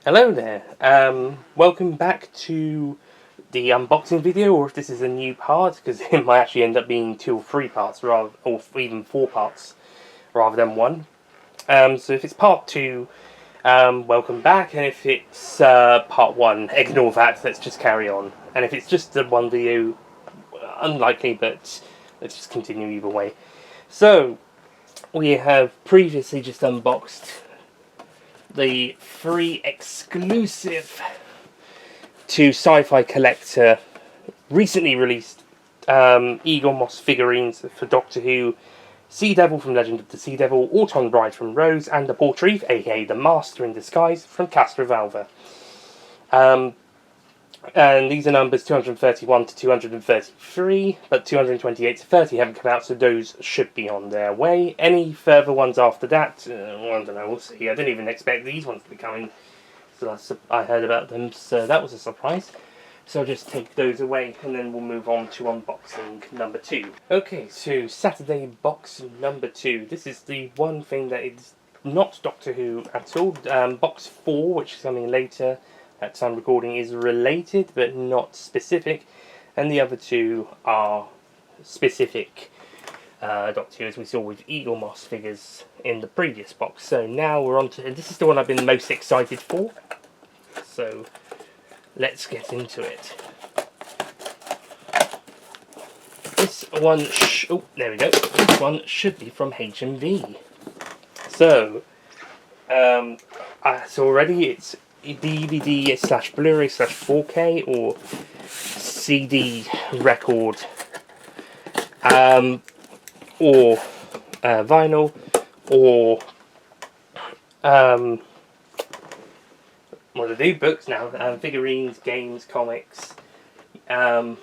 Hello there, welcome back to the unboxing video, or if this is a new part, because it might actually end up being 2 or 3 parts, or even 4 parts, rather than 1. So if it's part 2, welcome back, and if it's part 1, ignore that, let's just carry on. And if it's just the 1 video, unlikely, but let's just continue either way. So, we have previously just unboxed the free exclusive to Sci-Fi Collector recently released Eaglemoss figurines for Doctor Who, Sea Devil from Legend of the Sea Devil, Autumn Bride from Rose, and the Portreif, aka the Master in Disguise, from Castrovalva. And these are numbers 231 to 233, but 228 to 30 haven't come out, so those should be on their way. Any further ones after that, I don't know, we'll see. I didn't even expect these ones to be coming, so I heard about them, so that was a surprise. So I'll just take those away, and then we'll move on to unboxing number 2. Okay, so Saturday box number 2. This is the one thing that is not Doctor Who at all. Box 4, which is coming later, at time recording, is related but not specific, and the other 2 are specific Doctor Who, as we saw with Eaglemoss figures in the previous box. So now we're on to, and this is the one I've been most excited for, so let's get into it. This one, oh, there we go, this one should be from HMV. So, so already it's DVD slash Blu-ray slash 4K or CD record, or vinyl, or what do they do? Books now, figurines, games, comics, some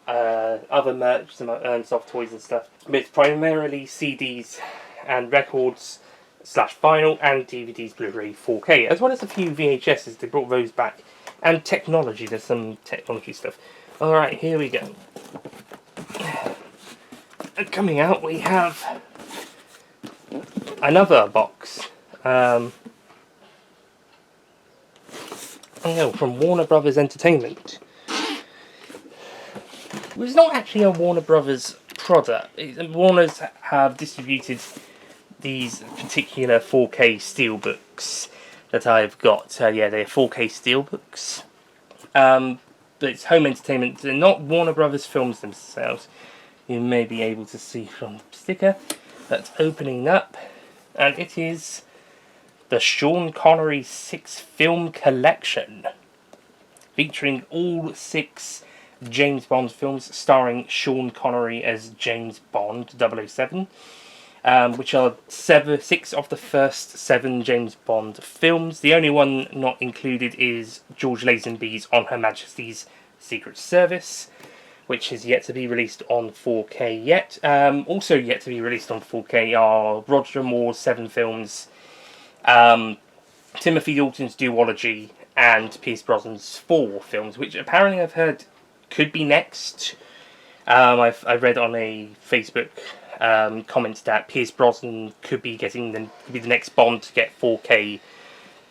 other merch, some soft toys and stuff. But it's primarily CDs and records slash vinyl, and DVDs, Blu-ray, 4K, as well as a few VHSs. They brought those back, and technology. There's some technology stuff. Alright, here we go. And coming out, we have another box. Oh no, from Warner Brothers Entertainment. It was not actually a Warner Brothers product. Warner's have distributed these particular 4K steelbooks that I've got. Yeah, they're 4K steelbooks. But it's home entertainment. They're not Warner Brothers films themselves. You may be able to see from the sticker that's opening up. And it is the Sean Connery 6 film collection, featuring all 6 James Bond films starring Sean Connery as James Bond 007. Which are 6 of the first 7 James Bond films. The only one not included is George Lazenby's On Her Majesty's Secret Service, which is yet to be released on 4K yet. Also yet to be released on 4K are Roger Moore's 7 films, Timothy Dalton's duology, and Pierce Brosnan's 4 films, which apparently I've heard could be next. I've read on a Facebook comments that Pierce Brosnan could be the next Bond to get 4K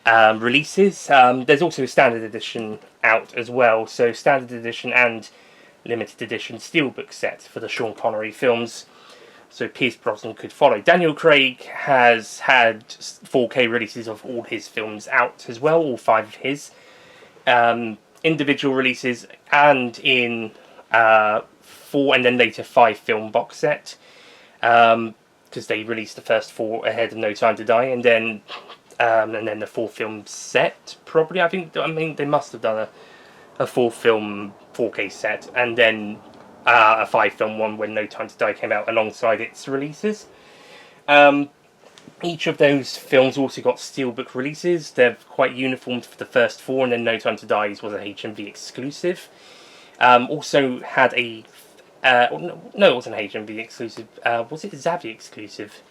releases. There's also a standard edition out as well, so standard edition and limited edition steelbook set for the Sean Connery films, so Pierce Brosnan could follow. Daniel Craig has had 4K releases of all his films out as well, all 5 of his individual releases, and in 4 and then later 5 film box set, because they released the first 4 ahead of No Time to Die, and then the 4 film set, probably. I mean they must have done a 4 film 4K set, and then a 5 film one when No Time to Die came out alongside its releases. Each of those films also got steelbook releases. They're quite uniform for the first 4, and then No Time to Die was a HMV exclusive. Also had a no, it wasn't HMV exclusive. Was it Zavvi exclusive?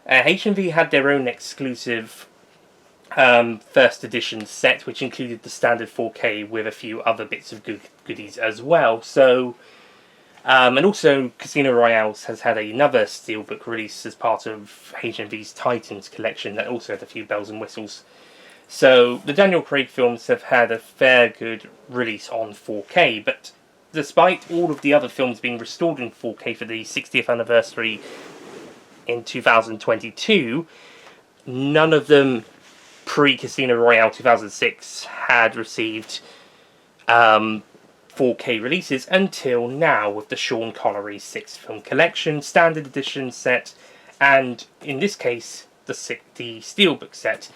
HMV had their own exclusive first edition set, which included the standard 4K with a few other bits of goodies as well. So, and also Casino Royale has had another steelbook release as part of HMV's Titans collection that also had a few bells and whistles. So the Daniel Craig films have had a fair good release on 4K, but despite all of the other films being restored in 4K for the 60th anniversary in 2022, none of them pre-Casino Royale 2006 had received 4K releases until now, with the Sean Connery 6-film collection, standard edition set, and in this case, the Steelbook set.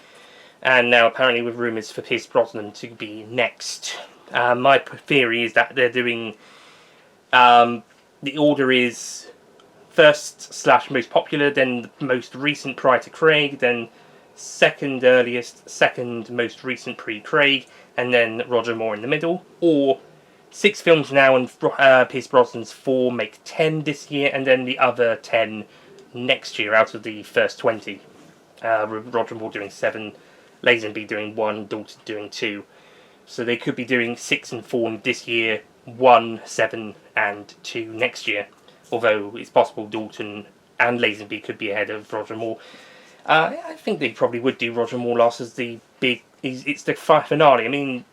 And now apparently with rumours for Pierce Brosnan to be next. My theory is that they're doing... the order is first / most popular, then the most recent prior to Craig, then second earliest, second most recent pre-Craig, and then Roger Moore in the middle. Or 6 films now and Pierce Brosnan's 4 make 10 this year, and then the other 10 next year out of the first 20. Roger Moore doing 7, Lazenby doing 1, Dalton doing 2. So they could be doing 6 and 4 this year, 1, 7 and 2 next year. Although it's possible Dalton and Lazenby could be ahead of Roger Moore. I think they probably would do Roger Moore last as the big... It's the finale. I mean,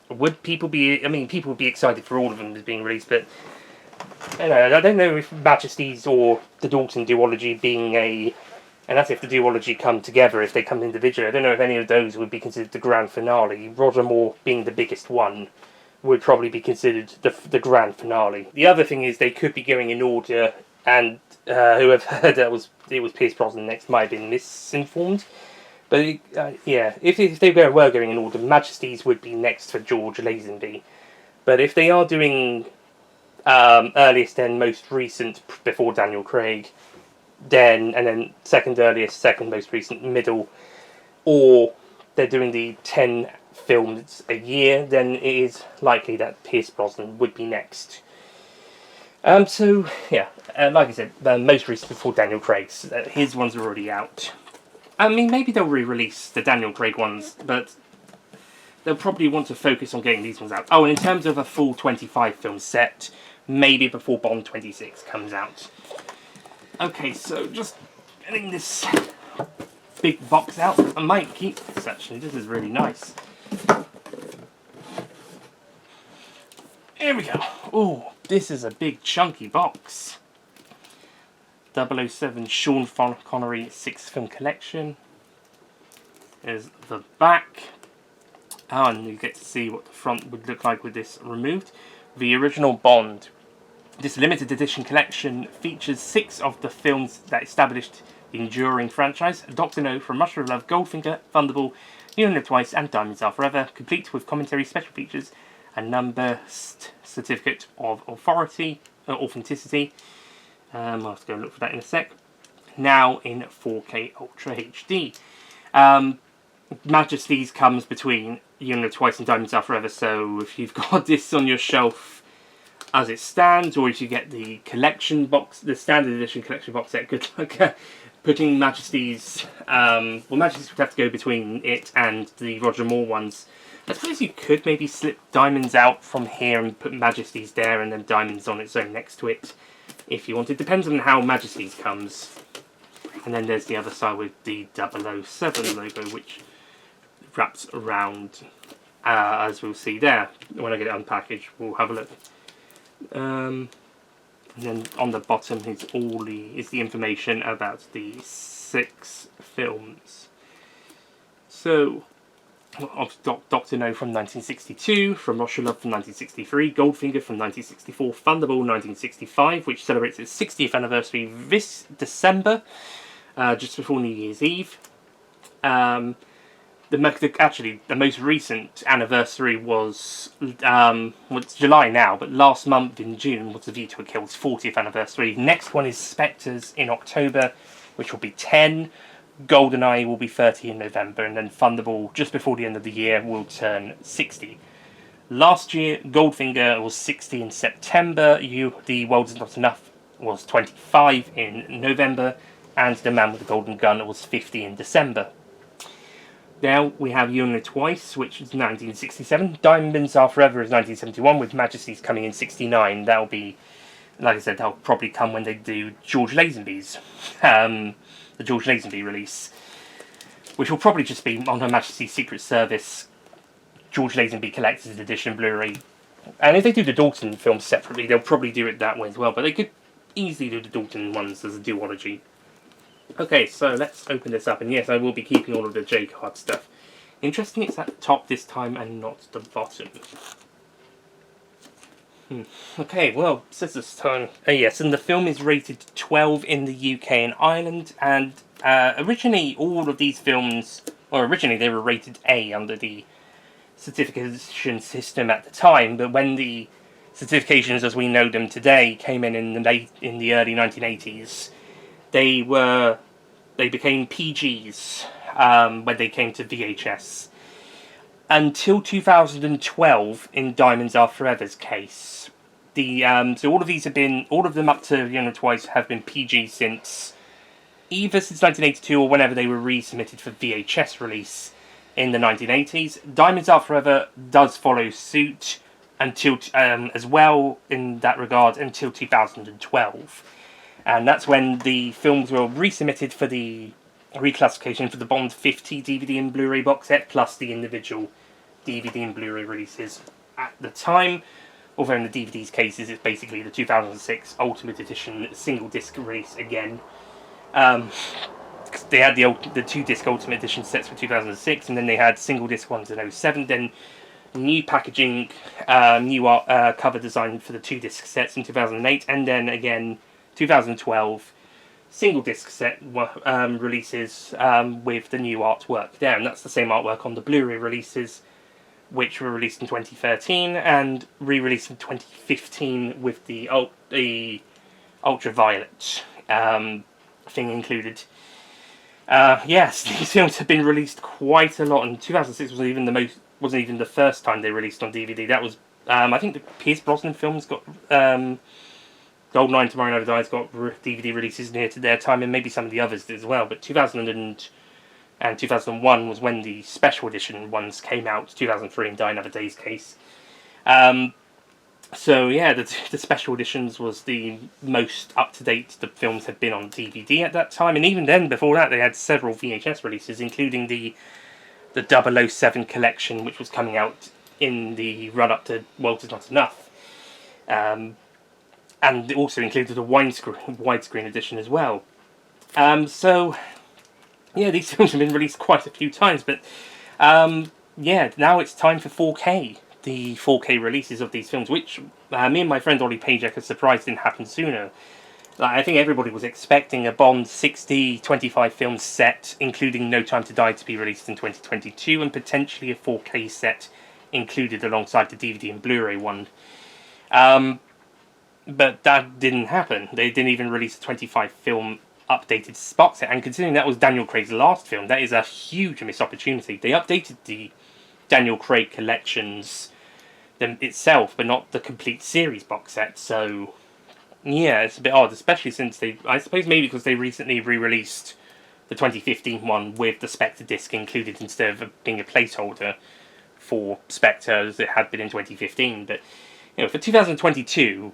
would people be... I mean, people would be excited for all of them as being released, but... I don't know if Majesties or the Dalton duology being a... And that's if the duology come together, if they come individually. I don't know if any of those would be considered the grand finale. Roger Moore being the biggest one would probably be considered the grand finale. The other thing is they could be going in order, and whoever heard that it was Pierce Brosnan next might have been misinformed. But yeah, if they were going in order, Majesties would be next for George Lazenby. But if they are doing earliest and most recent before Daniel Craig, and then second earliest, second most recent, middle, or they're doing the 10 films a year, then it is likely that Pierce Brosnan would be next. So yeah, like I said, most recent before Daniel Craig's. His ones are already out. I mean, maybe they'll re-release the Daniel Craig ones, but they'll probably want to focus on getting these ones out. Oh, and in terms of a full 25 film set, maybe before Bond 26 comes out. Okay, so just getting this big box out. I might keep this actually, this is really nice. Here we go. Oh, this is a big chunky box. 007 Sean Connery 6-film collection. There's the back. Oh, and you get to see what the front would look like with this removed. The original Bond. This limited edition collection features 6 of the films that established the enduring franchise: Doctor No, From Russia with Love, Goldfinger, Thunderball, You Only Live Twice, and Diamonds Are Forever, complete with commentary, special features, and number certificate of authenticity. I'll have to go and look for that in a sec. Now in 4K Ultra HD. Majesties comes between You Only Live Twice and Diamonds Are Forever, so if you've got this on your shelf as it stands, or if you get the collection box, the standard edition collection box set, good luck putting Majesties, Majesties would have to go between it and the Roger Moore ones. I suppose you could maybe slip Diamonds out from here and put Majesties there, and then Diamonds on its own next to it, if you want. It depends on how Majesties comes. And then there's the other side with the 007 logo, which wraps around, as we'll see there. When I get it unpackaged, we'll have a look. And then on the bottom is the information about the 6 films. So, of Doctor No from 1962, From Russia Love from 1963, Goldfinger from 1964, Thunderball 1965, which celebrates its 60th anniversary this December, just before New Year's Eve. Actually, the most recent anniversary was it's July now, but last month in June was The View to a Kill's 40th anniversary. Next one is Spectres in October, which will be 10. GoldenEye will be 30 in November, and then Thunderball, just before the end of the year, will turn 60. Last year, Goldfinger was 60 in September, The World Is Not Enough was 25 in November, and The Man with the Golden Gun was 50 in December. Now we have You Only Live Twice, which is 1967. Diamonds Are Forever is 1971, with Majesties coming in 69. That'll be, like I said, that'll probably come when they do George Lazenby's, the George Lazenby release. which will probably just be on Her Majesty's Secret Service George Lazenby Collector's Edition Blu-ray. And if they do the Dalton films separately, they'll probably do it that way as well, but they could easily do the Dalton ones as a duology. Okay, so let's open this up, and yes, I will be keeping all of the J-card stuff. Interesting, it's at the top this time and not the bottom. Okay, well, it says this time. Yes, and the film is rated 12 in the UK and Ireland, and originally all of these films, or originally they were rated A under the certification system at the time, but when the certifications as we know them today came in the early 1980s, they became PGs when they came to VHS. Until 2012, in Diamonds Are Forever's case, so all of them up to Young and Twice have been PG since 1982 or whenever they were resubmitted for VHS release in the 1980s. Diamonds Are Forever does follow suit until as well in that regard until 2012, and that's when the films were resubmitted for the reclassification for the Bond 50 DVD and Blu-ray box set, plus the individual DVD and Blu-ray releases at the time. Although in the DVD's cases, it's basically the 2006 Ultimate Edition single disc release again. They had the 2-disc Ultimate Edition sets for 2006, and then they had single disc ones in 2007. Then new packaging, new art, cover design for the 2-disc sets in 2008, and then again 2012. Single disc set releases with the new artwork there, and that's the same artwork on the Blu-ray releases, which were released in 2013 and re-released in 2015 with the ultraviolet thing included. Yes, these films have been released quite a lot, and 2006 wasn't even the first time they released on DVD. That was I think the Pierce Brosnan films got. GoldenEye, Tomorrow Never Dies got DVD releases near to their time, and maybe some of the others did as well. But 2000 and 2001 was when the special edition ones came out. 2003 in Die Another Day's case. So yeah, the special editions was the most up to date the films had been on DVD at that time, and even then, before that, they had several VHS releases, including the 007 collection, which was coming out in the run up to Walter's Not Enough. And it also included a widescreen edition as well. So, yeah, these films have been released quite a few times, but yeah, now it's time for 4K. The 4K releases of these films, which me and my friend Ollie Pajak are surprised didn't happen sooner. I think everybody was expecting a Bond 60-25 film set, including No Time to Die, to be released in 2022, and potentially a 4K set included alongside the DVD and Blu-ray one. But that didn't happen. They didn't even release a 25-film updated box set, and considering that was Daniel Craig's last film, that is a huge missed opportunity. They updated the Daniel Craig collections itself, but not the complete series box set, so yeah, it's a bit odd, especially since I suppose maybe because they recently re-released the 2015 one with the Spectre disc included instead of being a placeholder for Spectre as it had been in 2015, but for 2022,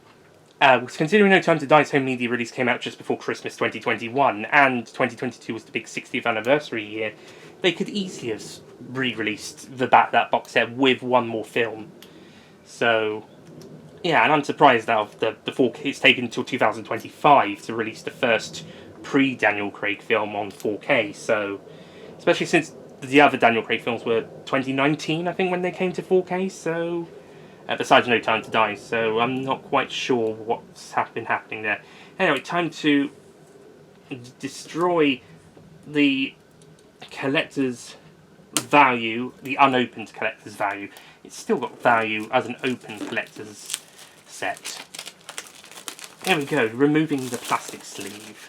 considering No Time to Die's home media release came out just before Christmas 2021, and 2022 was the big 60th anniversary year, they could easily have re-released that box set with one more film. So, yeah, and I'm surprised that the 4K, it's taken until 2025 to release the first pre-Daniel Craig film on 4K, so, especially since the other Daniel Craig films were 2019, I think, when they came to 4K, so... besides No Time to Die, so I'm not quite sure what's been happening there. Anyway, time to destroy the collector's value, the unopened collector's value. It's still got value as an open collector's set. There we go, removing the plastic sleeve.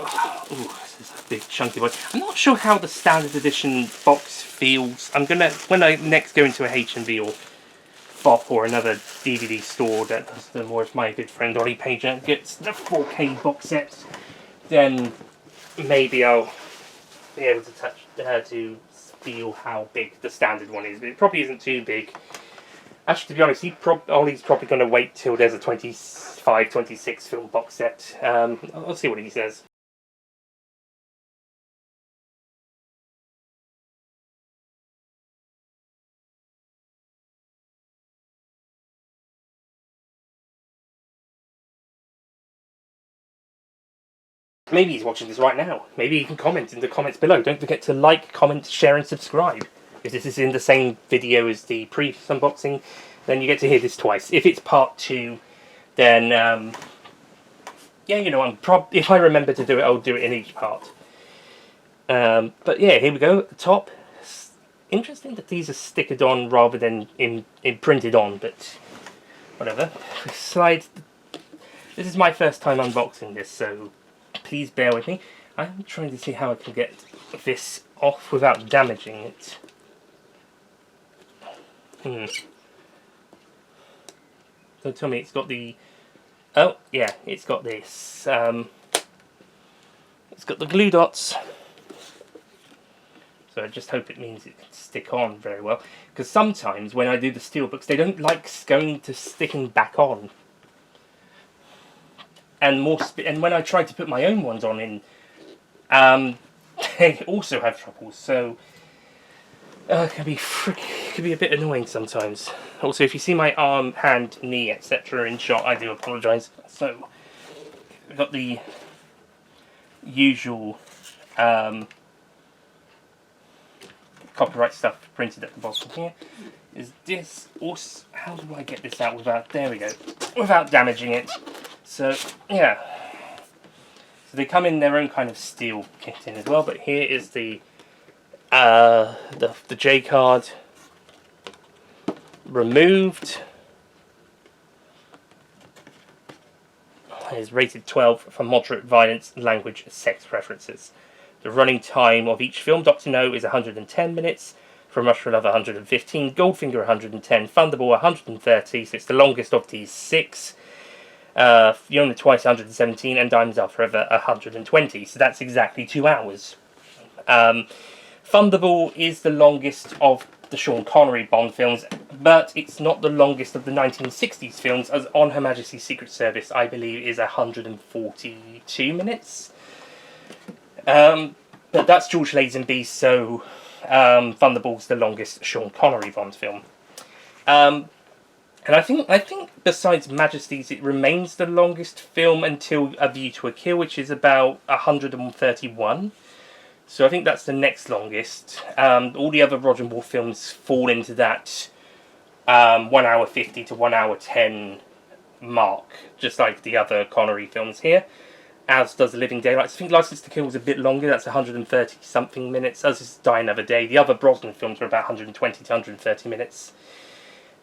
Oh, this is a big chunky box. I'm not sure how the standard edition box feels. I'm gonna, when I next go into a H&V or FOP or another DVD store that does them, or if my good friend Ollie Pager gets the 4K box set, then maybe I'll be able to feel how big the standard one is. But it probably isn't too big. Actually, to be honest, Ollie's probably going to wait till there's a 25, 26 film box set. I'll see what he says. Maybe he's watching this right now. Maybe he can comment in the comments below. Don't forget to like, comment, share and subscribe. If this is in the same video as the previous unboxing, then you get to hear this twice. If it's part 2, then, yeah, you know, if I remember to do it, I'll do it in each part. But yeah, here we go at the top. It's interesting that these are stickered on rather than imprinted on, but whatever. Slide. This is my first time unboxing this, so please bear with me. I'm trying to see how I can get this off without damaging it. So tell me it's got the... Oh, yeah, it's got this. It's got the glue dots. So I just hope it means it can stick on very well. Because sometimes when I do the steelbooks, they don't like going to sticking back on. And when I try to put my own ones on in, they also have trouble. So it can be a bit annoying sometimes. Also, if you see my arm, hand, knee, etc. in shot, I do apologise. So we've got the usual copyright stuff printed at the bottom here. Is this also... How do I get this out without... There we go. Without damaging it. So, yeah. So they come in their own kind of steel kit in as well, but here is the J card removed. It is rated 12 for moderate violence, language, sex preferences. The running time of each film, Doctor No, is 110 minutes. From Rush for Love, 115. Goldfinger, 110. Thunderball, 130. So it's the longest of these 6. Fiona Twice, 117. And Diamonds Are Forever, 120. So that's exactly 2 hours. Thunderball is the longest of the Sean Connery Bond films, but it's not the longest of the 1960s films, as On Her Majesty's Secret Service, I believe, is 142 minutes. But that's George Lazenby, so Thunderball's the longest Sean Connery Bond film. And I think besides Majesty's, it remains the longest film until A View to a Kill, which is about 131. So I think that's the next longest. All the other Roger Moore films fall into that 1 hour 50 to 1 hour 10 mark, just like the other Connery films here, as does Living Daylights. I think License to Kill was a bit longer, that's 130 something minutes, as is Die Another Day. The other Brosnan films were about 120 to 130 minutes.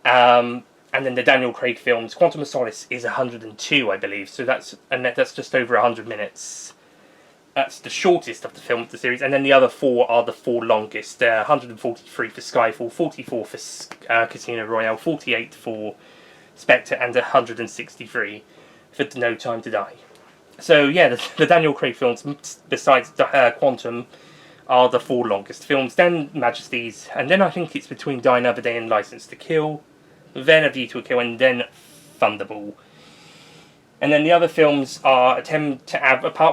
And then the Daniel Craig films, Quantum of Solace is 102, I believe, so that's just over 100 minutes. That's the shortest of the series, and then the other 4 are the 4 longest. 143 for Skyfall, 44 for Casino Royale, 48 for Spectre, and 163 for No Time to Die. So yeah, the Daniel Craig films, besides Quantum, are the 4 longest films. Then Majesty's, and then I think it's between Die Another Day and License to Kill, then A View to a Kill, and then Thunderball. And then the other films apart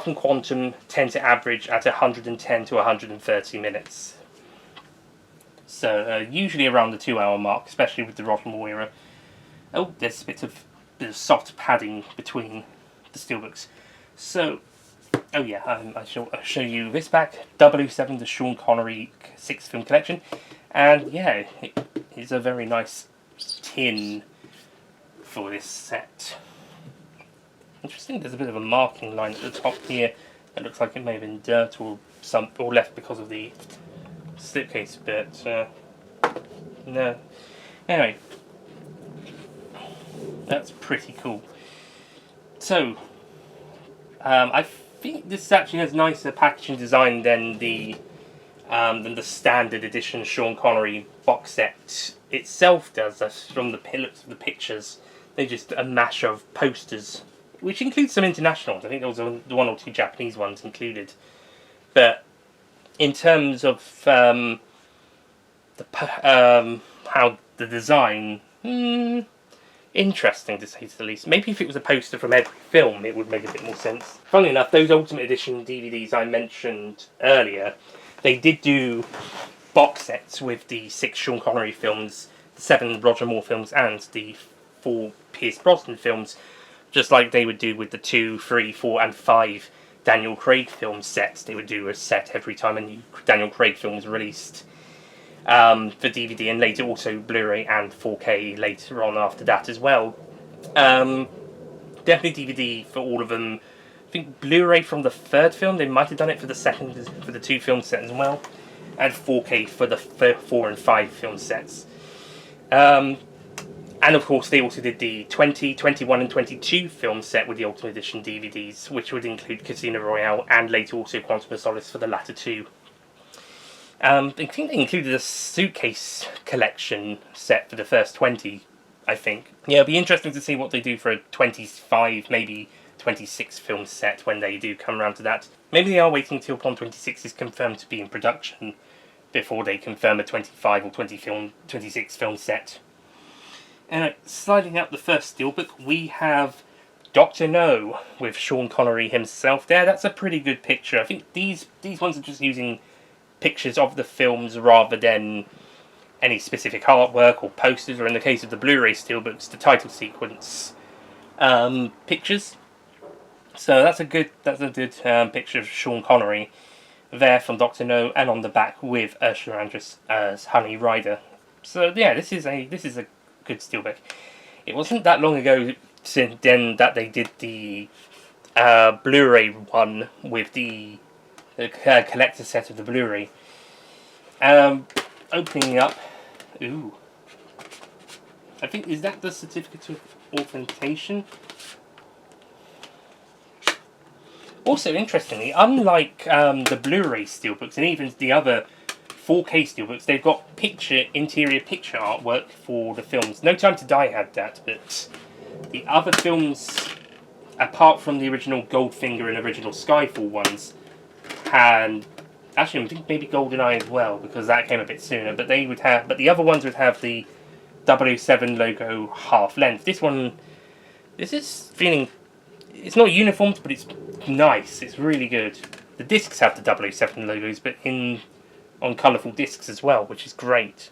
from Quantum, tend to average at 110 to 130 minutes. So usually around the 2 hour mark, especially with the Roger Moore era. Oh, there's a bit of soft padding between the steelbooks. So, oh yeah, I shall show you this back. 007, the Sean Connery 6 film collection. And yeah, it is a very nice tin for this set. Interesting, there's a bit of a marking line at the top here. It looks like it may have been dirt or left because of the slipcase, but no. Anyway, that's pretty cool. So, I think this actually has nicer packaging design than the standard edition Sean Connery box set itself does. That's from the looks of the pictures. They're just a mash of posters, which includes some international ones. I think there was 1 or 2 Japanese ones included. But in terms of how the design, interesting to say the least. Maybe if it was a poster from every film, it would make a bit more sense. Funnily enough, those Ultimate Edition DVDs I mentioned earlier, they did do box sets with the 6 Sean Connery films, the 7 Roger Moore films, and the 4 Pierce Brosnan films, just like they would do with the 2, 3, 4 and 5 Daniel Craig film sets. They would do a set every time a new Daniel Craig film was released for DVD, and later also Blu-ray and 4K later on after that as well. Definitely DVD for all of them. I think Blu-ray from the third film. They might have done it for the second, for the 2 film set as well, and 4K for the 4 and 5 film sets. And of course, they also did the 20, 21 and 22 film set with the Ultimate Edition DVDs, which would include Casino Royale and later also Quantum of Solace for the latter 2. I think they included a suitcase collection set for the first 20, I think. Yeah, it'll be interesting to see what they do for a 25, maybe 26 film set when they do come around to that. Maybe they are waiting till Pond 26 is confirmed to be in production before they confirm a 25 or 26 film set. And sliding out the first steelbook, we have Doctor No with Sean Connery himself there. That's a pretty good picture. I think these ones are just using pictures of the films rather than any specific artwork or posters, or in the case of the Blu-ray steelbooks, the title sequence pictures. So that's a good picture of Sean Connery there from Doctor No, and on the back with Ursula Andress as Honey Rider. So yeah, this is a good steelbook. It wasn't that long ago since then that they did the Blu-ray one with the collector set of the Blu-ray. Opening up, ooh, I think, is that the certificate of authentication? Also, interestingly, unlike the Blu-ray steelbooks and even the other 4K steelbooks, they've got interior picture artwork for the films. No Time to Die had that, but the other films, apart from the original Goldfinger and original Skyfall ones, had, actually I think maybe GoldenEye as well, because that came a bit sooner, but the other ones would have the 007 logo half length. This is feeling, it's not uniformed, but it's nice. It's really good. The discs have the 007 logos, but on colourful discs as well, which is great.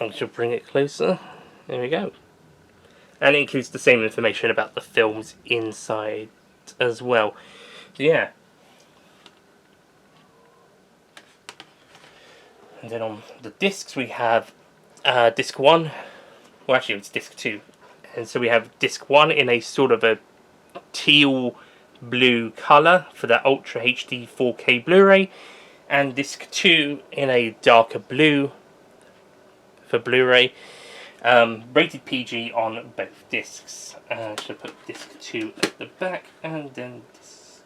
I shall bring it closer. There we go. And it includes the same information about the films inside as well. So yeah. And then on the discs we have disc 1. Well, actually it's disc 2. And so we have disc 1 in a sort of a teal blue colour for that Ultra HD 4K Blu-ray, and disc 2 in a darker blue for Blu-ray. Rated PG on both discs. I should put disc 2 at the back, and then this.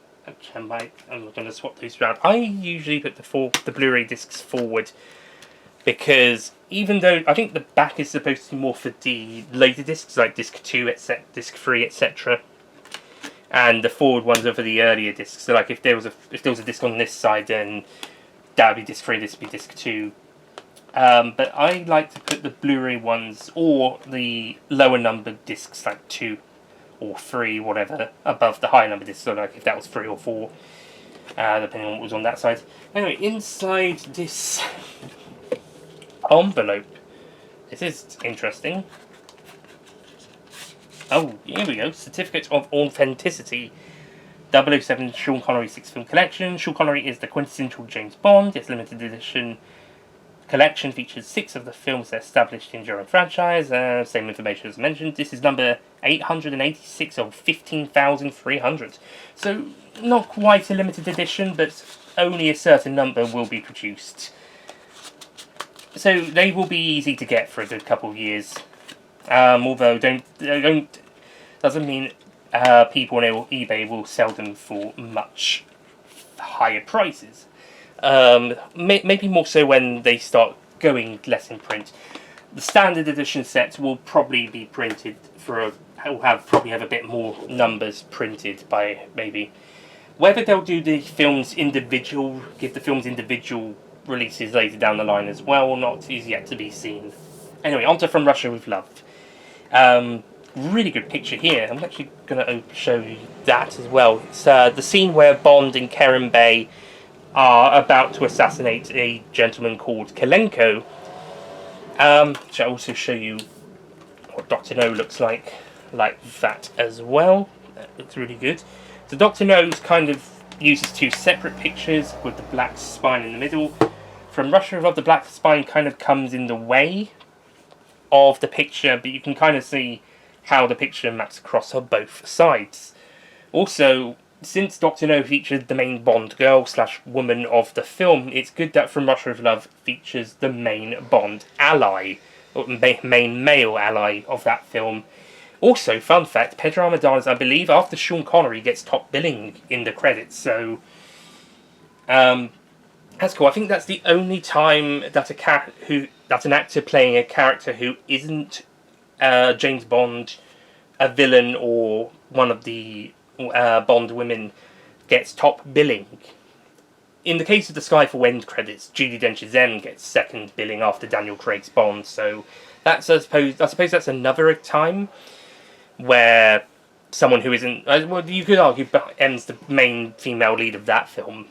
I'm going to swap those around. I usually put the Blu-ray discs forward, because even though I think the back is supposed to be more for the later discs, like disc 2, disc 3, etc., and the forward ones are for the earlier discs. So like if there was a disc on this side, then that would be disc 3, this would be disc 2. But I like to put the Blu-ray ones, or the lower numbered discs like 2 or 3, whatever, above the higher numbered discs, so like if that was 3 or 4, depending on what was on that side. Anyway, inside this envelope, this is interesting. Oh, here we go. Certificate of Authenticity. 007 Sean Connery 6 Film Collection. Sean Connery is the quintessential James Bond. Its limited edition collection features 6 of the films that established the enduring franchise. Same information as mentioned. This is number 886 of 15,300. So, not quite a limited edition, but only a certain number will be produced. So, they will be easy to get for a good couple of years. Although doesn't mean people on eBay will sell them for much higher prices. Maybe more so when they start going less in print. The standard edition sets will probably be printed probably have a bit more numbers printed by maybe. Whether they'll do the films give the films individual releases later down the line as well or not is yet to be seen. Anyway, on to From Russia with Love. Really good picture here. I'm actually going to show you that as well. It's the scene where Bond and Karen Bay are about to assassinate a gentleman called Kalenko. Shall also show you what Doctor No looks like that as well. That looks really good. The Doctor Knows kind of uses two separate pictures with the black spine in the middle. From Russia of Love, the black spine kind of comes in the way of the picture, but you can kind of see how the picture maps across on both sides. Also, since Doctor No featured the main Bond girl / woman of the film, it's good that From Russia of Love features the main Bond ally, or main male ally of that film. Also, fun fact, Pedro Almodovar, I believe, after Sean Connery, gets top billing in the credits, so that's cool. I think that's the only time that an actor playing a character who isn't James Bond, a villain, or one of the Bond women gets top billing. In the case of the Skyfall end credits, Judi Dench's M gets second billing after Daniel Craig's Bond. So that's I suppose that's another time where someone who isn't well, you could argue M's the main female lead of that film.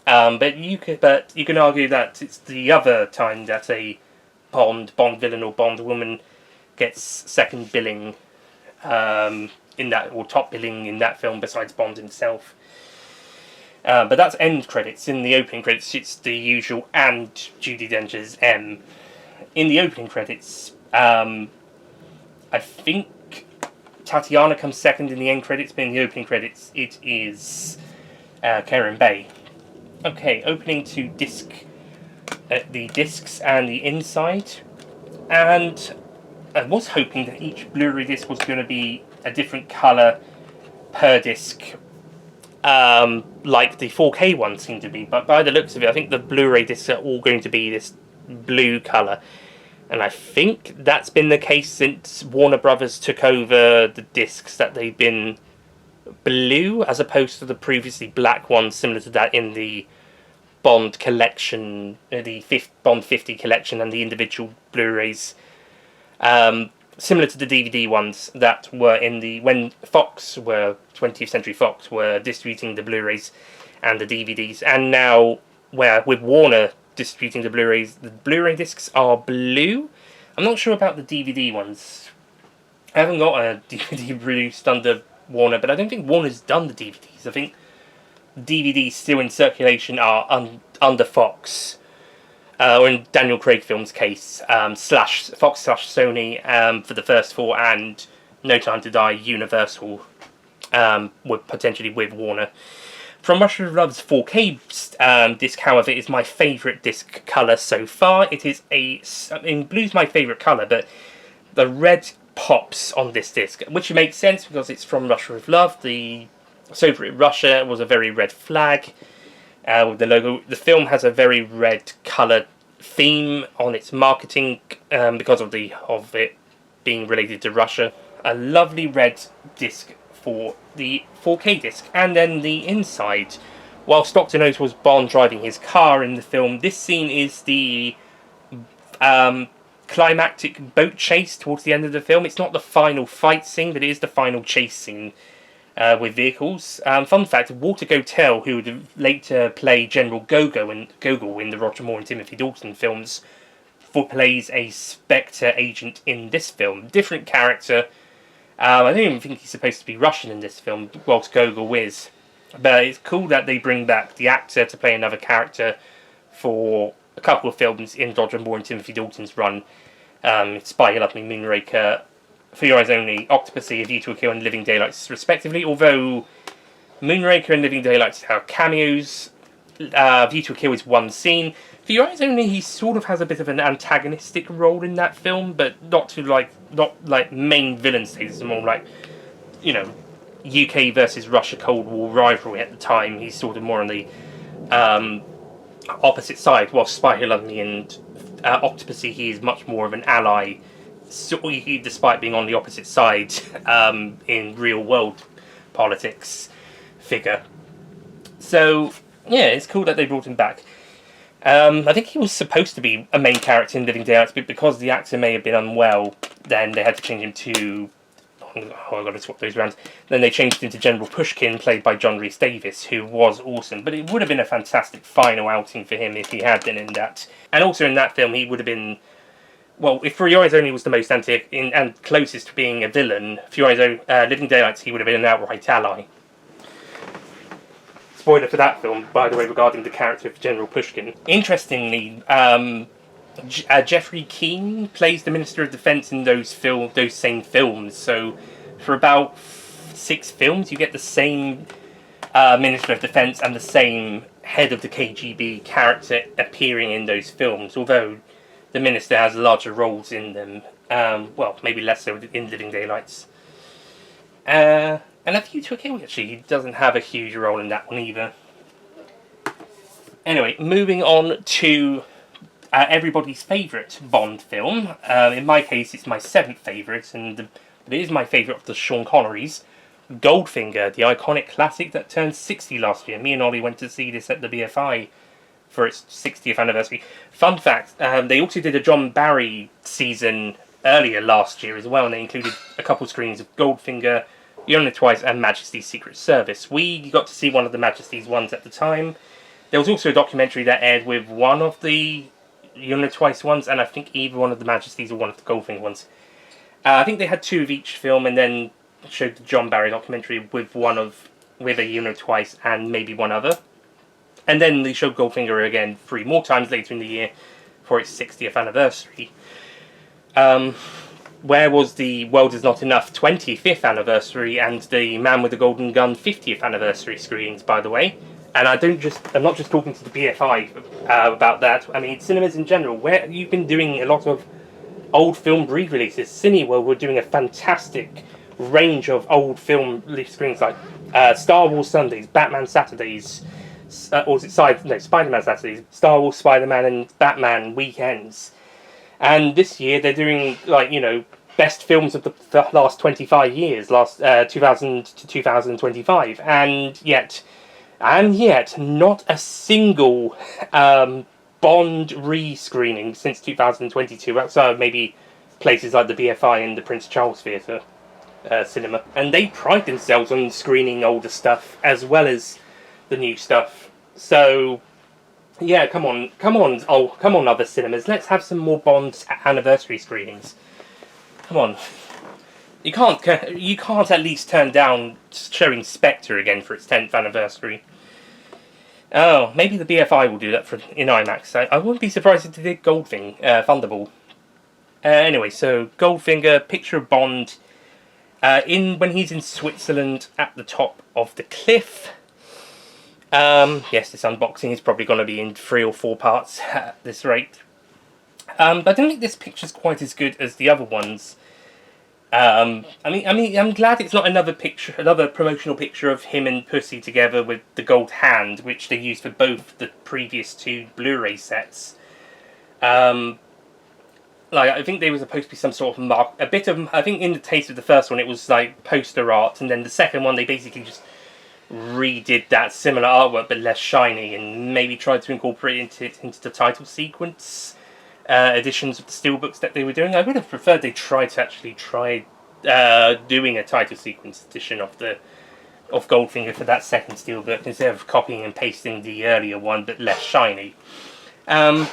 But you can argue that it's the other time that a Bond villain or Bond woman gets second billing in that, or top billing in that film besides Bond himself. But that's end credits. In the opening credits, it's the usual and Judi Dench's M. In the opening credits, I think Tatiana comes second in the end credits, but in the opening credits, it is Karen Bay. Okay, opening to the discs and the inside, and I was hoping that each Blu-ray disc was going to be a different colour per disc, like the 4K one seemed to be, but by the looks of it, I think the Blu-ray discs are all going to be this blue colour, and I think that's been the case since Warner Brothers took over the discs, that they've been blue as opposed to the previously black ones, similar to that in the Bond collection, the Bond 50 collection, and the individual Blu-rays, similar to the DVD ones that were when 20th Century Fox were distributing the Blu-rays and the DVDs, and now with Warner distributing the Blu-rays, the Blu-ray discs are blue. I'm not sure about the DVD ones. I haven't got a DVD released under Warner, but I don't think Warner's done the DVDs. I think DVDs still in circulation are under Fox, or in Daniel Craig Films' case, Fox / Sony for the first four, and No Time to Die, Universal, potentially with Warner. From Russia of Love's 4K disc, however, is my favourite disc colour so far. It is blue's my favourite colour, but the red pops on this disc, which makes sense because it's From Russia of Love. The Soviet Russia was a very red flag with the logo. The film has a very red colour theme on its marketing because of it being related to Russia. A lovely red disc for the 4K disc, and then the inside. Whilst Doctor Knows was Bond driving his car in the film, this scene is the climactic boat chase towards the end of the film. It's not the final fight scene, but it is the final chase scene with vehicles. Fun fact, Walter Gotell, who would later play General Gogol in the Roger Moore and Timothy Dalton films, plays a Spectre agent in this film. Different character. I don't even think he's supposed to be Russian in this film, whilst Gogol is. But it's cool that they bring back the actor to play another character for a couple of films in Roger Moore and Timothy Dalton's run. Spy Who Loved Me, Moonraker, For Your Eyes Only, Octopussy, A View to a Kill, and Living Daylights, respectively. Although Moonraker and Living Daylights have cameos, View to a Kill is one scene. For Your Eyes Only, he sort of has a bit of an antagonistic role in that film, but not like main villain status, more like, UK versus Russia Cold War rivalry at the time. He's sort of more on the opposite side, while Spy Who Loved Me and Octopussy, he is much more of an ally, despite being on the opposite side in real world politics figure. So yeah, it's cool that they brought him back. I think he was supposed to be a main character in Living Daylights, but because the actor may have been unwell, then they had to change him to... I've got to swap those around. Then they changed him to General Pushkin, played by John Rhys Davies, who was awesome. But it would have been a fantastic final outing for him if he had been in that. And also in that film, he would have been... Well, if For Your Eyes Only was the most and closest to being a villain, Living Daylights, he would have been an outright ally. spoiler for that film, by the way, regarding the character of General Pushkin. Interestingly, Jeffrey Keane plays the Minister of Defence in those same films. So for about 6 films, you get the same Minister of Defence and the same head of the KGB character appearing in those films, although the Minister has larger roles in them. Well, maybe less so in Living Daylights. And A View to a Kill, actually, he doesn't have a huge role in that one either. Anyway, moving on to everybody's favourite Bond film. In my case, it's my 7th favourite, and it is my favourite of the Sean Connerys. Goldfinger, the iconic classic that turned 60 last year. Me and Ollie went to see this at the BFI for its 60th anniversary. Fun fact, they also did a John Barry season earlier last year as well, and they included a couple screenings of Goldfinger, Only Twice, and Majesty's Secret Service. We got to see one of the Majesty's ones at the time. There was also a documentary that aired with one of the Only Twice ones, and I think either one of the Majesty's or one of the Goldfinger ones. I think they had 2 of each film, and then showed the John Barry documentary with a Only Twice and maybe one other. And then they showed Goldfinger again 3 more times later in the year for its 60th anniversary. Where was the World Is Not Enough 25th anniversary and the Man with the Golden Gun 50th anniversary screenings, by the way? And I'm not just talking to the BFI about that. I mean, cinemas in general, where you've been doing a lot of old film re-releases. Cineworld were doing a fantastic range of old film screenings like Star Wars Sundays, Batman Saturdays, Spider-Man Saturdays, Star Wars, Spider-Man, and Batman weekends. And this year they're doing, best films of the last 25 years, 2000 to 2025, and yet not a single Bond re-screening since 2022, outside maybe places like the BFI and the Prince Charles Theatre cinema. And they pride themselves on screening older stuff as well as the new stuff. So yeah, come on, other cinemas, let's have some more Bond anniversary screenings. Come on. You can't at least turn down showing Spectre again for its 10th anniversary. Oh, maybe the BFI will do that in IMAX. I wouldn't be surprised if they did Thunderball. Anyway, so Goldfinger, picture of Bond when he's in Switzerland at the top of the cliff. Yes, this unboxing is probably going to be in 3 or 4 parts at this rate. But I don't think this picture's quite as good as the other ones. I'm glad it's not another promotional picture of him and Pussy together with the gold hand, which they used for both the previous 2 Blu-ray sets. I think there was supposed to be some sort of I think in the taste of the first one it was like poster art, and then the second one they basically just redid that similar artwork but less shiny, and maybe tried to incorporate it into the title sequence editions of the steelbooks that they were doing. I would have preferred they try doing a title sequence edition of Goldfinger for that second steelbook instead of copying and pasting the earlier one but less shiny. So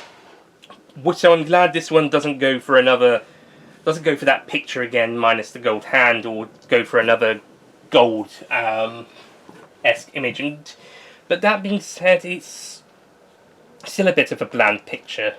I'm glad this one doesn't go for that picture again minus the gold hand, or go for another gold esque image. But that being said, it's still a bit of a bland picture.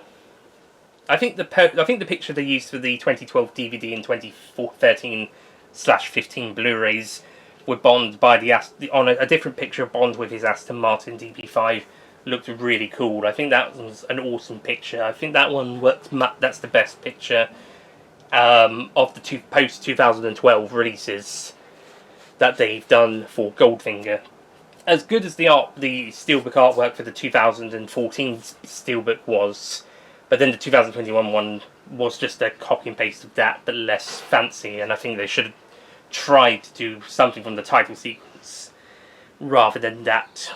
I think the picture they used for the 2012 DVD and 2013/15 Blu-rays with Bond on a different picture of Bond with his Aston Martin DB5 looked really cool. I think that was an awesome picture. I think that one worked. That's the best picture of the post 2012 releases that they've done for Goldfinger. As good as the steelbook artwork for the 2014 steelbook was, but then the 2021 one was just a copy and paste of that, but less fancy, and I think they should have tried to do something from the title sequence rather than that.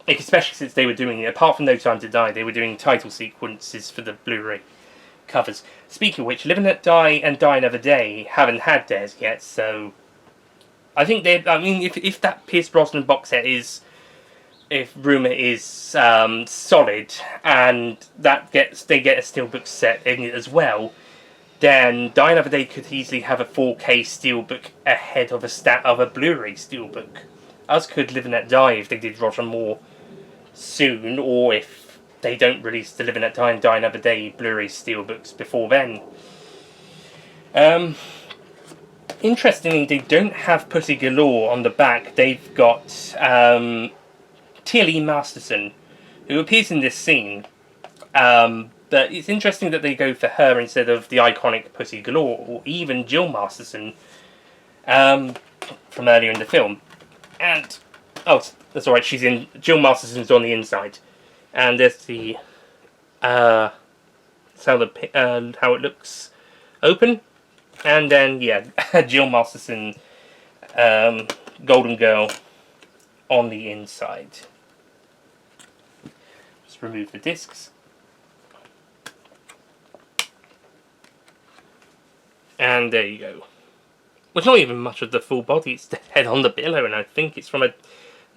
Especially since they were doing, apart from No Time to Die, they were doing title sequences for the Blu-ray covers. Speaking of which, Live and Let Die and Die Another Day haven't had theirs yet, so I think if that Pierce Brosnan box set if rumour is solid, and they get a steelbook set in it as well, then Die Another Day could easily have a 4K steelbook ahead of a Blu-ray steelbook. us could live and let die if they did Roger Moore soon, or if they don't release the Live and Let Die and Die Another Day Blu-ray Steelbooks before then. Interestingly, they don't have Pussy Galore on the back. They've got Tilly Masterson, who appears in this scene. But it's interesting that they go for her instead of the iconic Pussy Galore, or even Jill Masterson from earlier in the film. And, oh, that's alright, Jill Masterson's on the inside. And there's the, how it looks open. And then, yeah, Jill Masterson, Golden Girl on the inside. Just remove the discs. And there you go. Well, it's not even much of the full body, it's the head on the pillow, and I think it's from a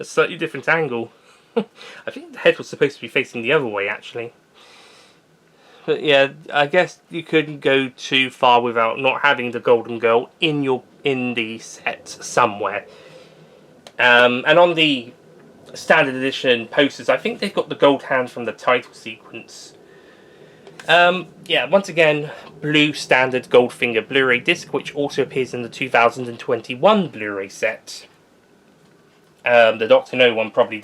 slightly different angle. I think the head was supposed to be facing the other way, actually. But yeah, I guess you couldn't go too far without not having the Golden Girl in the set somewhere. And on the standard edition posters, I think they've got the gold hand from the title sequence. Yeah, once again, blue standard Goldfinger Blu-ray disc, which also appears in the 2021 Blu-ray set. The Doctor No one probably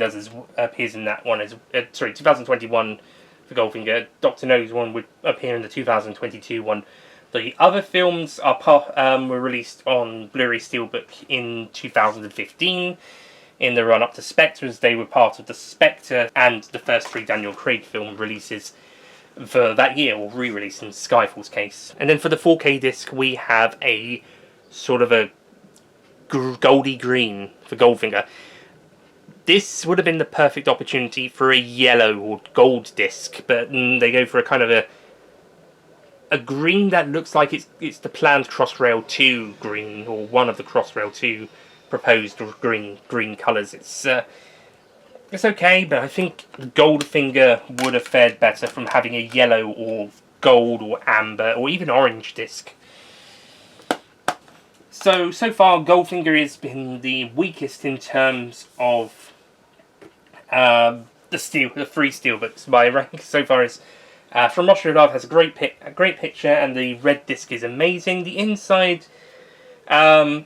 appears in that one as 2021 for Goldfinger. Doctor No's one would appear in the 2022 one. The other films were released on Blu-ray Steelbook in 2015 in the run-up to Spectre, as they were part of the Spectre and the first 3 Daniel Craig film releases for that year, or re-release in Skyfall's case. And then for the 4K disc, we have a sort of a goldy green for Goldfinger. This would have been the perfect opportunity for a yellow or gold disc, but they go for a kind of a green that looks like it's the planned Crossrail 2 green, or one of the Crossrail 2 proposed green colours. It's okay, but I think Goldfinger would have fared better from having a yellow or gold or amber or even orange disc. So far Goldfinger has been the weakest in terms of the free steelbooks by rank. So far is From Russia with Love has a great picture, and the red disc is amazing. The inside a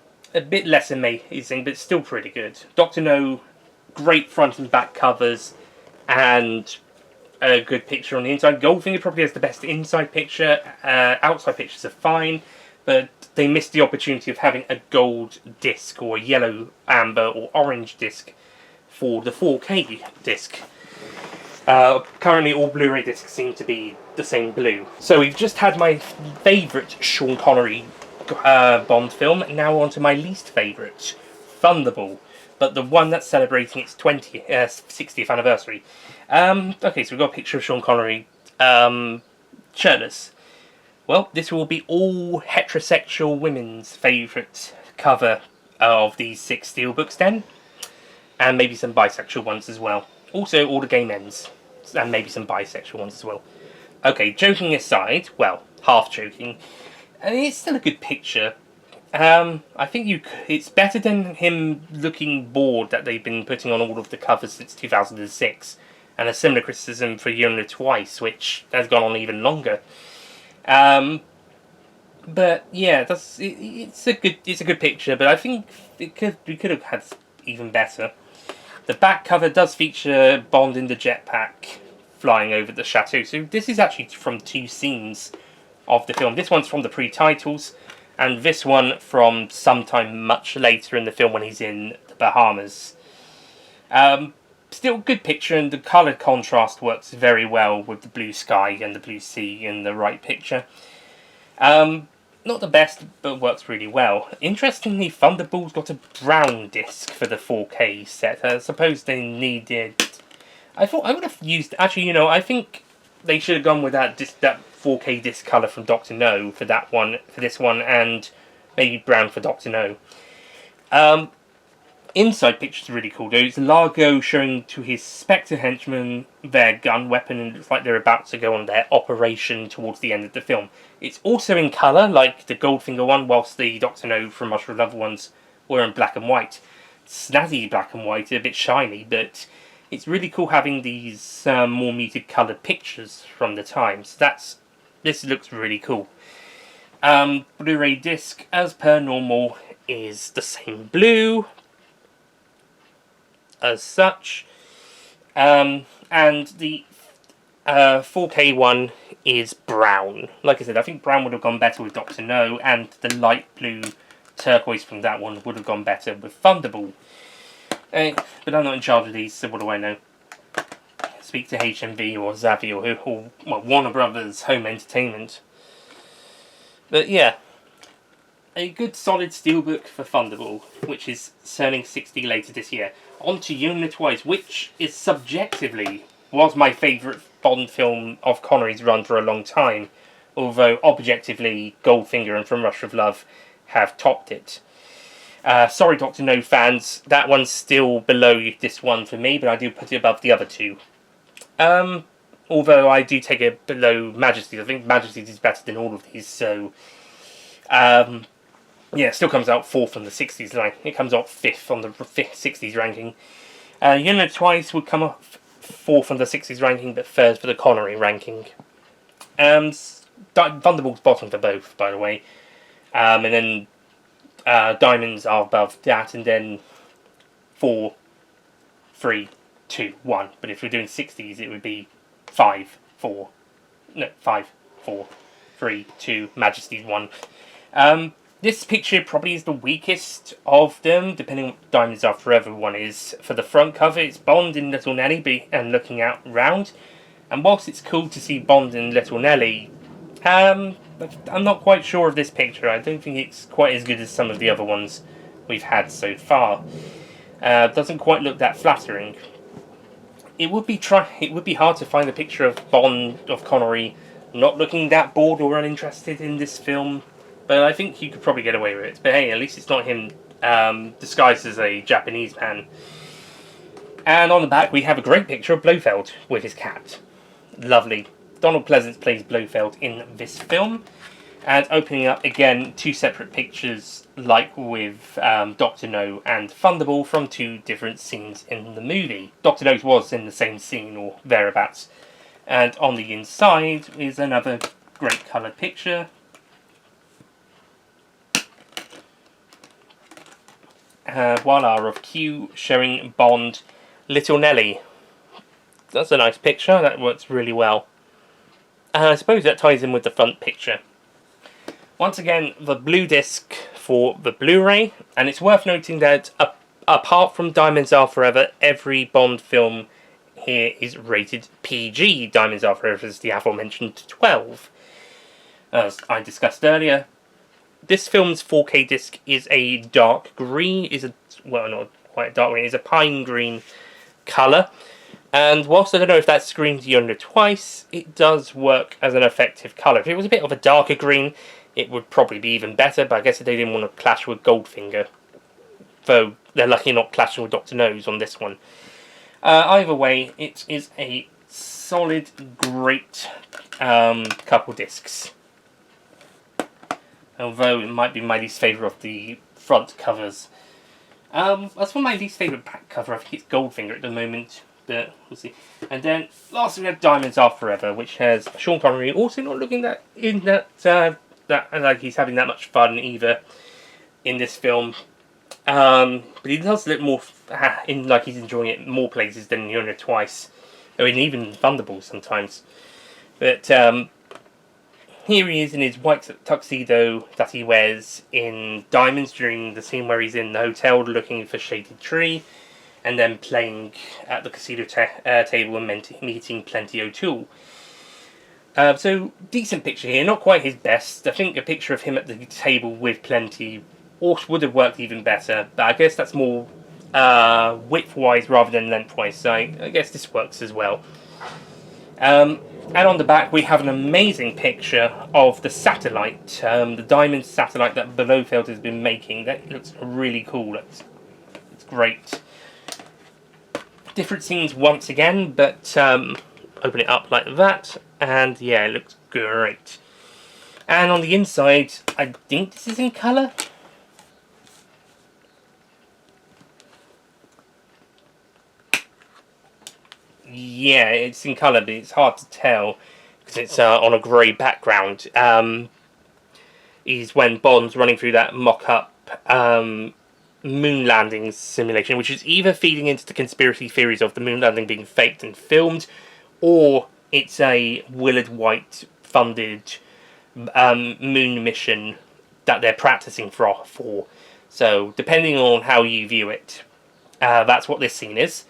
bit less amazing, but still pretty good. Doctor No, great front and back covers, and a good picture on the inside. Goldfinger probably has the best inside picture. Outside pictures are fine, but they missed the opportunity of having a gold disc or a yellow, amber or orange disc for the 4K disc. Currently all Blu-ray discs seem to be the same blue. So we've just had my favourite Sean Connery Bond film, now on to my least favourite, Thunderball, but the one that's celebrating its 60th anniversary. Okay, so we've got a picture of Sean Connery shirtless. Well, this will be all heterosexual women's favourite cover of these 6 steelbooks then, and maybe some bisexual ones as well. Also all the gay men's, and maybe some bisexual ones as well. Okay, joking aside, well, half joking, it's still a good picture. I think it's better than him looking bored that they've been putting on all of the covers since 2006, and a similar criticism for You Only Live Twice, which has gone on even longer. But yeah, it's a good picture, but I think we could have had even better. The back cover does feature Bond in the jetpack flying over the chateau. So this is actually from 2 scenes of the film. This one's from the pre-titles, and this one from sometime much later in the film when he's in the Bahamas. Still good picture, and the colour contrast works very well with the blue sky and the blue sea in the right picture. Not the best, but works really well. Interestingly, Thunderball's got a brown disc for the 4K set. I suppose they needed... I thought I would have used... Actually, I think they should have gone with that 4K disc colour from Doctor No for that one, for this one, and maybe brown for Doctor No. Inside picture's really cool though. It's Largo showing to his Spectre henchmen their gun weapon, and it looks like they're about to go on their operation towards the end of the film. It's also in colour, like the Goldfinger one, whilst the Doctor No From Russia with Love ones were in black and white. snazzy black and white, a bit shiny, but it's really cool having these more muted coloured pictures from the time. So this looks really cool. Blu-ray disc, as per normal, is the same blue as such, and the 4K one is brown. Like I said, I think brown would have gone better with Doctor No, and the light blue turquoise from that one would have gone better with Thunderball. But I'm not in charge of these, so what do I know? Speak to HMV or Zavvi or Warner Brothers Home Entertainment. But yeah, a good solid steelbook for Thunderball, which is turning 60 later this year. On to Unit Twice, which is subjectively was my favourite Bond film of Connery's run for a long time, although objectively Goldfinger and From Rush of Love have topped it. Sorry Doctor No fans, that one's still below this one for me, but I do put it above the other two. Although I do take it below Majesty's. I think Majesty's is better than all of these, so yeah, it still comes out 4th on the 60s line. It comes out 5th on the 60s ranking. Unit Twice would come up 4th on the 60s ranking, but 3rd for the Connery ranking. Thunderball's bottom for both, by the way. And then Diamonds are above that, and then 4, 3, 2, 1. But if we're doing 60s, it would be 5, 4, 3, 2, Majesty's 1. This picture probably is the weakest of them, depending on what Diamonds Are Forever one is. For the front cover, it's Bond in Little Nelly and looking out round. And whilst it's cool to see Bond in Little Nelly, I'm not quite sure of this picture. I don't think it's quite as good as some of the other ones we've had so far. Doesn't quite look that flattering. It would be hard to find a picture of Bond, of Connery, not looking that bored or uninterested in this film. But I think you could probably get away with it. But hey, at least it's not him disguised as a Japanese man. And on the back, we have a great picture of Blofeld with his cat. Lovely. Donald Pleasance plays Blofeld in this film. And opening up, again, 2 separate pictures, like with Doctor No and Thunderball, from 2 different scenes in the movie. Doctor No was in the same scene, or thereabouts. And on the inside is another great coloured picture. Voila, of Q showing Bond Little Nelly. That's a nice picture, that works really well. I suppose that ties in with the front picture. Once again, the blue disc for the Blu-ray, and it's worth noting that apart from Diamonds Are Forever, every Bond film here is rated PG. Diamonds Are Forever is the aforementioned 12. As I discussed earlier, this film's 4K disc is a dark green, well, not quite a dark green, it's a pine green colour. And whilst I don't know if that screams Unit Twice, it does work as an effective colour. If it was a bit of a darker green, it would probably be even better, but I guess they didn't want to clash with Goldfinger. Though they're lucky not clashing with Doctor No's on this one. Either way, it is a solid, great couple discs. Although it might be my least favourite of the front covers. As for my least favourite back cover, I think it's Goldfinger at the moment. But we'll see. And then lastly we have Diamonds Are Forever, which has Sean Connery also not looking that like he's having that much fun either in this film. But he does look more like he's enjoying it more places than Unit Twice. I mean, even Thunderball sometimes. But here he is in his white tuxedo that he wears in Diamonds during the scene where he's in the hotel looking for Shaded Tree, and then playing at the casino table and meeting Plenty O'Toole. So, decent picture here, not quite his best. I think a picture of him at the table with Plenty would have worked even better, but I guess that's more width-wise rather than length-wise, so I guess this works as well. And on the back we have an amazing picture of the satellite, the diamond satellite that Blofeld has been making. That looks really cool, it's great. Different scenes once again, but open it up like that, and yeah, it looks great. And on the inside, I think this is in colour. Yeah, it's in colour, but it's hard to tell because it's on a grey background. Is when Bond's running through that mock-up moon landing simulation, which is either feeding into the conspiracy theories of the moon landing being faked and filmed, or it's a Willard White funded moon mission that they're practicing for. So, depending on how you view it, that's what this scene is.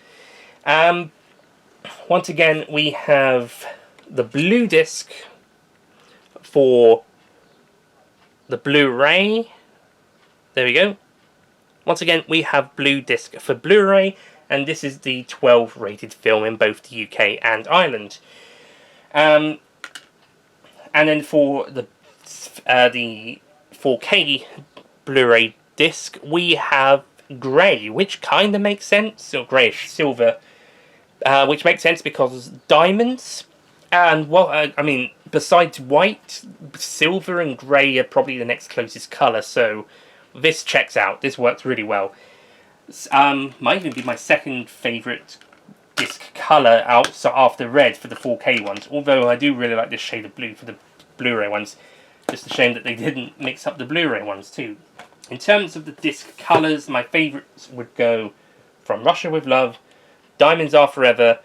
Once again, we have the blue disc for the Blu-ray. There we go. Once again, we have blue disc for Blu-ray, and this is the 12 rated film in both the UK and Ireland. And then for the 4K Blu-ray disc, we have grey, which kind of makes sense, or greyish silver, which makes sense because diamonds, and well, I mean, besides white, silver and grey are probably the next closest colour, so this checks out. This works really well. Might even be my second favourite disc colour after red for the 4K ones, although I do really like this shade of blue for the Blu-ray ones. Just a shame that they didn't mix up the Blu-ray ones too. In terms of the disc colours, my favourites would go From Russia With Love, Diamonds Are Forever,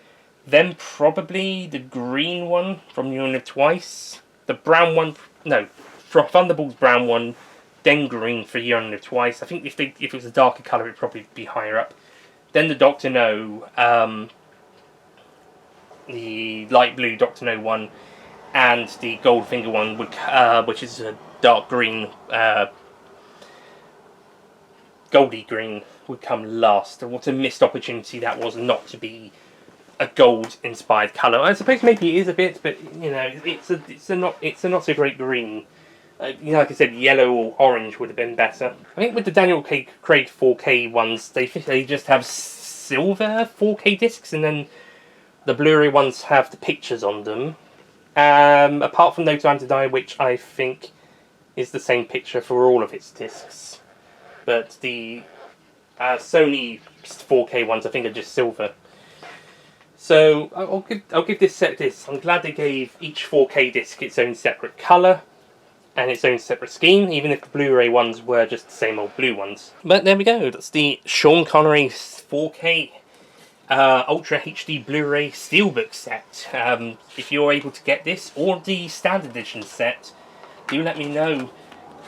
then probably the green one from You Only Live Twice, the brown one, no, from Thunderbolt's brown one, then green for You Only Live Twice. I think if it was a darker colour, it'd probably be higher up. Then the Doctor No, the light blue Doctor No one, and the Goldfinger one, which is a dark green, goldy green, would come last. What a missed opportunity that was not to be a gold-inspired colour. I suppose maybe it is a bit, but you know, it's a not so great green. You know, like I said, yellow or orange would have been better. I think with the Daniel Craig 4K ones, they just have silver 4K discs, and then the Blu-ray ones have the pictures on them. Apart from No Time to Die, which I think is the same picture for all of its discs. But the Sony 4K ones, I think, are just silver. So I'll give this set this. I'm glad they gave each 4K disc its own separate colour and its own separate scheme, even if the Blu-ray ones were just the same old blue ones. But there we go. That's the Sean Connery 4K Ultra HD Blu-ray Steelbook set. If you're able to get this or the standard edition set, do let me know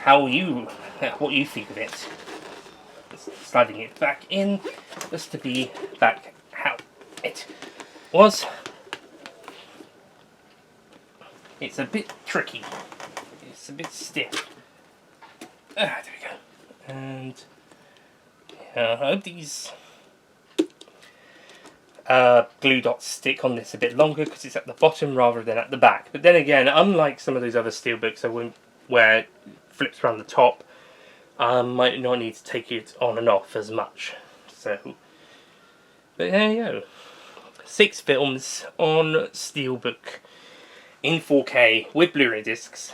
what you think of it. Just sliding it back in, just to be back how it was. It's a bit tricky. It's a bit stiff. There we go. And I hope these glue dots stick on this a bit longer because it's at the bottom rather than at the back. But then again, unlike some of those other steelbooks where it flips around the top, might not need to take it on and off as much. So, but there you go. 6 films on steelbook in 4K with Blu-ray discs.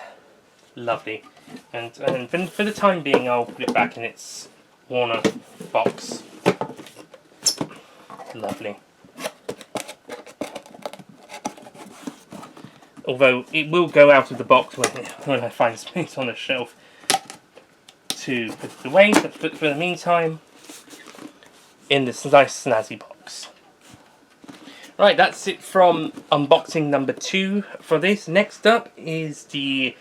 Lovely. And for the time being, I'll put it back in its Warner box. Lovely. Although it will go out of the box when I find space on the shelf to put it away, but for the meantime, in this nice snazzy box. Right, that's it from unboxing number 2 for this. Next up is the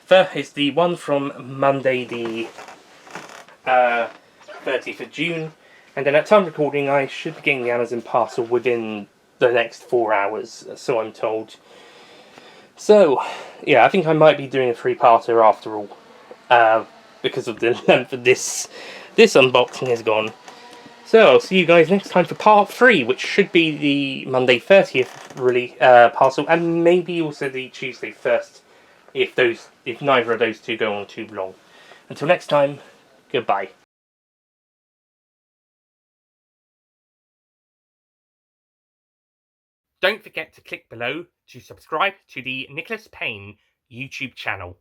one from Monday the 30th of June, and then at time of recording I should be getting the Amazon parcel within the next 4 hours, so I'm told. So, yeah, I think I might be doing a 3-parter after all, because of the length of this unboxing is gone. So, I'll see you guys next time for part 3, which should be the Monday 30th parcel, and maybe also the Tuesday 1st, if neither of those two go on too long. Until next time, goodbye. Don't forget to click below to subscribe to the Nicholas Payne YouTube channel.